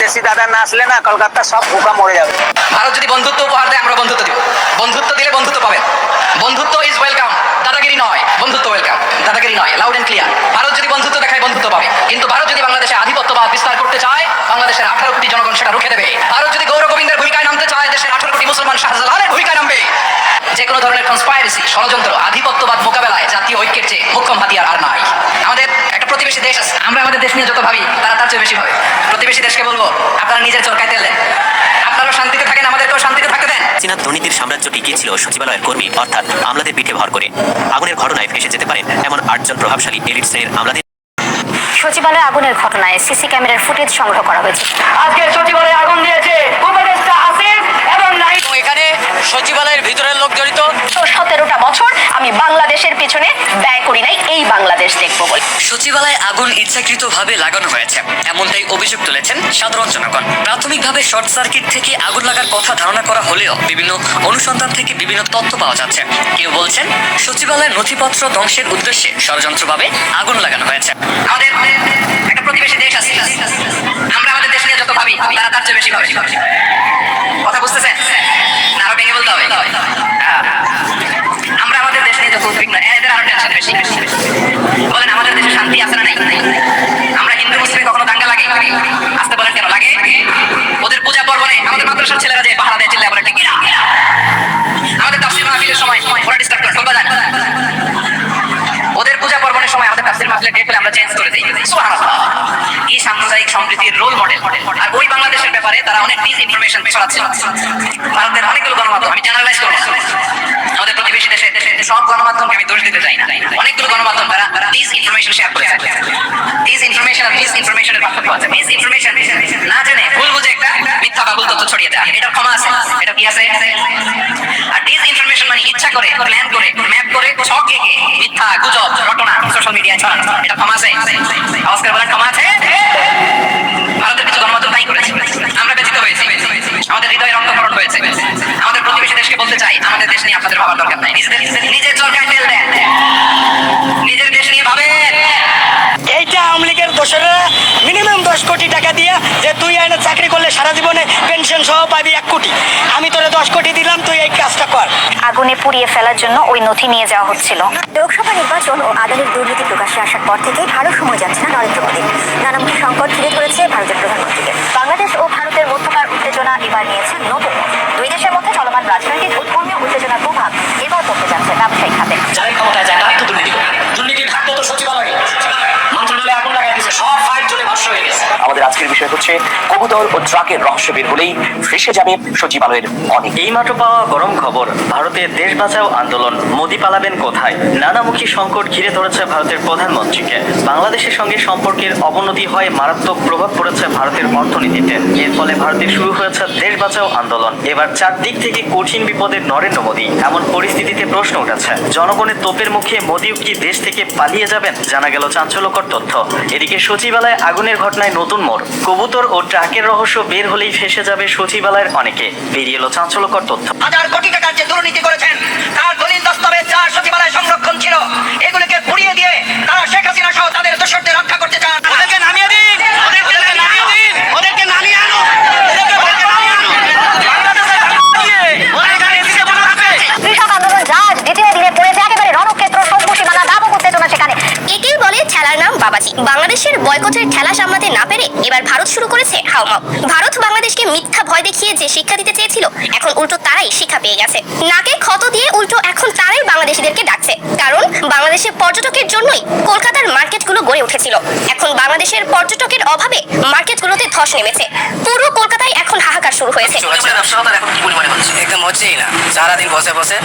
বিদেশি দাদা না আসলে না কলকাতা সব পোকা মরে যাবে। ভারত যদি বন্ধুত্ব উপহার দেয় আমরা বন্ধুত্ব দিব, বন্ধুত্ব দিলে বন্ধুত্ব পাবেন। বন্ধুত্ব ইজ ওয়েলকাম, দাদাগিরি নয়। বন্ধুত্ব ওয়েলকাম, দাদাগিরি নয়। Loud and clear. ভারত যদি বন্ধুত্ব দেখায় বন্ধুত্ব পাবে, কিন্তু ভারত যদি বাংলাদেশে আধিপত্যবাদ বিস্তার করতে চায় বাংলাদেশের 18 কোটি জনগণ সেটা রুখে দেবে। ভারত যদি গৌর গোবিন্দের ভূমিকায় নামতে চায় দেশের 18 কোটি মুসলমান শাহজালালের ভূমিকায় নামবে। যে কোনো ধরনের কনস্পাইরেসি, ষড়যন্ত্র, আধিপত্যবাদ মোকাবেলায় জাতীয় ঐক্যের চেয়ে মোক্ষম হাতিয়ার আর নাই। আমাদের একটা প্রতিবেশী দেশ আছে, আমরা আমাদের দেশ নিয়ে যত ভাবি তারা তার চেয়ে বেশি ভাবে। প্রতিবেশী দেশকে বলবো আপনারা নিজের চরকায় তেল দেন, আপনারাও শান্তিতে থাকেন, আমাদেরকেও শান্তিতে থাকতে দেন। চীনা দুর্নীতির সাম্রাজ্য টিকিয়েছিল সচিবালয়ের কর্মী অর্থাৎ আমলাদের পিঠে ভর করে। আগুনের ঘটনায় ফেসে যেতে পারেন এমন 8 জন প্রভাবশালী এলিট শ্রেণীর আমলাদের। সচিবালয়ে আগুনের ঘটনায় সিসি ক্যামেরার ফুটেজ সংগ্রহ করা হয়েছে। আজকে সচিবালয়ে আগুন দিয়েছে উপদেষ্টা আসিফ এবং নাহিদ। এখানে সচিবালয়ের ভিতরের লোক জড়িত। 17টা বছর আমি বাংলাদেশের পিছনে ব্যয় করি নাই এই বাংলাদেশ দেখবো বলে। সচিবালয়ে আগুন ইচ্ছাকৃতভাবে লাগানো হয়েছে এমনটাই অভিযোগ তুলেছেন সাধারণ জনগণ। প্রাথমিকভাবে শর্ট সার্কিট থেকে আগুন লাগার কথা ধারণা করা হলেও বিভিন্ন অনুসন্ধান থেকে বিভিন্ন তথ্য পাওয়া যাচ্ছে। কেউ বলছেন সচিবালয়ের নথিপত্র ধ্বংসের উদ্দেশ্যে ষড়যন্ত্রভাবে আগুন লাগানো হয়েছে। আমাদের একটা প্রতিবেশী দেশ আছে, আমরা আমাদের দেশ নিয়ে যত ভাবি তারা তার চেয়ে বেশি ভাবে। কথা বুঝতেছেন না? আরো ভেঙে বলতে হবে। আমরা আমাদের দেশ নিয়ে যত উদ্বিগ্ন, এদের আরো টেনশন বেশি। বলেন আমাদের দেশে শান্তি আছে না নাই? আমরা হিন্দু মুসলিমে কখনো দাঙ্গা লাগে? আসতে বলেন কেন লাগে? ওদের পূজা পর্বণে আমাদের মাদ্রাসার ছেলেরা যে পাহারা দেয় চিল্লায় বলে ঠিক কিনা? আমাদের তাফসীর মাহফিলের সময় ওরা ডিস্টার্ব করে, বলবা যায় না? ওদের পূজা পার্বণের সময় আমাদের তাফসীর মাহফিলের ডেট আমরা চেঞ্জ করে দিই। সুবহানাল্লাহ। এই সাম্প্রদায়িক সম্প্রীতির রোল মডেল। আর ওই বাংলাদেশের ব্যাপারে তারা অনেক ডিস ইনফরমেশন ছড়াচ্ছে। ভারতের অনেকগুলো গণমাধ্যম, আমি জেনারেলাইজ করব, আমাদের প্রতিবেশী দেশে সব গণমাধ্যমকে আমি দোষ দিতে চাই না, অনেকগুলো গণমাধ্যম তারা ডিস ইনফরমেশন শেয়ার করেছে। ডিস ইনফরমেশন আর মিস ইনফরমেশনের পার্থক্য আছে। মিস ইনফরমেশন না জেনে ভুল বুঝে একটা মিথ্যা বা ভুল তথ্য ছড়িয়ে দেয়, এটা ক্ষমা আছে, এটা কি আছে? আর ডিস ইনফরমেশন মানে ইচ্ছা করে, প্ল্যান করে, ম্যাপ করে, ছক এঁকে মিথ্যা গুজব রটনা সোশ্যাল মিডিয়ায় ছড়ানো, এটা ক্ষমা আছে? আওয়াজ করে বলেন ক্ষমা আছে? ভারতের কিছু গণমাধ্যম তাই করেছে, আমরা ব্যথিত হয়েছি, আমাদের হৃদয়ে রক্তক্ষরণ হয়েছে। আমাদের প্রতিবেশী দেশকে বলতে চাই আমাদের দেশ নিয়ে আপনাদের ভাবার দরকার নাই, নিজের চরকায় তেল দেন, নিজের দেশ নিয়ে ভাবেন। এইটা আওয়ামী লীগের দোষরা মিনিমাম 10 কোটি টাকা দিয়ে যে তুই আইনে চাকরি করলে সারা জীবনে পেনশন সহ পাবি 1 কোটি, আমি তোরে 10 কোটি দিলাম, তুই এই কাজটা কর। আগুনে পুড়িয়ে ফেলার জন্য ওই নথি নিয়ে যাওয়া হচ্ছিল। লোকসভা নির্বাচন ও আদালত দুর্নীতি প্রকাশ্যে আসার পর থেকেই ভালো সময় যাচ্ছে না নরেন্দ্র মোদী। নানামুখী সংকট ঘিরে ধরেছে ভারতের প্রধানমন্ত্রীকে। বাংলাদেশ ও ভারতের মধ্যকার উত্তেজনা এবার নিয়েছে নতুন মোড়। দুই দেশের মধ্যে চলমান রাজনৈতিক ও ধর্মীয় উত্তেজনার প্রভাব এবার পড়তে যাচ্ছে ব্যবসায়িক খাতে। যাদের ক্ষমতায় যায় তারা তো দুর্নীতি করে। দুর্নীতির থাকতো তো সচিবালয়ে, মন্ত্রণালয়ে আগুন লাগাই দিয়েছে, সব ফাইল চলে ভস্ম হয়ে গেছে। আমাদের আজকের বিষয় হচ্ছে কবুতর ও ট্রাকের রহস্য বের হলেই ফেসে যাবে সচিবালয়ের অনেক। এইমাত্র পাওয়া গরম খবর, ভারতের দেশ বাঁচাও আন্দোলন, মোদি পালাবেন কোথায়? নানামুখী সংকট ঘিরে ধরেছে ভারতের প্রধানমন্ত্রীকে। বাংলাদেশের সঙ্গে সম্পর্কের অবনতি হয়, মারাত্মক প্রভাব পড়েছে ভারতের অর্থনীতিতে। এর ফলে ভারতের শুরু হয়েছে দেশ বাঁচাও আন্দোলন। এবার চারদিক থেকে কঠিন বিপদের নরেন্দ্র মোদী। এমন পরিস্থিতিতে প্রশ্ন উঠেছে, জনগণের তোপের মুখে মোদিও কি দেশ থেকে পালিয়ে যাবেন? জানা গেল চাঞ্চল্যকর তথ্য। এদিকে সচিবালয়ে আগুনের ঘটনায় নতুন মোড়, কবুতর ও ট্রাকের রহস্য বের হলেই ফেসে যাবে সচিবালয়ের অনেকে। বেরিয়ে এলো চাঞ্চল্যকর তথ্য। 1000 কোটি টাকার যে দুর্নীতি করেছেন তার দলিল দস্তাবেজ যা সচিবালয়ে সংরক্ষণ ছিল এগুলোকে পুড়িয়ে দিয়ে তারা শেখ হাসিনা সহ তাদের দোষরদের রক্ষা করতে চান। ওদেরকে নামিয়ে দিন, ওদেরকে নামিয়ে দিন, ওদেরকে নামিয়ে আনো, ওদেরকে নামিয়ে আনো। কৃষক আন্দোলন যা দ্বিতীয় দিনে পড়েছে একেবারে রণক্ষেত্র, শঙ্কু সীমানা, দাবক উত্তেজনা সেখানে। একেই বলে খেলার নাম বাবাজি। বাংলাদেশের বয়কটের খেলা সামলাতে না পেরে এবার ভারত শুরু করেছে হাওমাও। ভারত বাংলাদেশকে মিথ্যা ভয় দেখিয়ে যে শিক্ষা দিতে চেয়েছিল এখন উল্টো তারাই শিক্ষা পেয়ে গেছে। নাকে ক্ষত দিয়ে উল্টো এখন তারাই বাংলাদেশিদেরকে ডাকছে। কারণ বাংলাদেশের পর্যটকের জন্যই কলকাতার মার্কেটগুলো গড়ে উঠেছিল। এখন বাংলাদেশের পর্যটকের অভাবে মার্কেটগুলোতে ধস নেমেছে। পুরো কলকাতায় এখন হাহাকার শুরু হয়েছে। ব্যবসা এখন কি পরিমাণে হচ্ছে একদম হচ্ছেই না, সারাদিন বসে বসে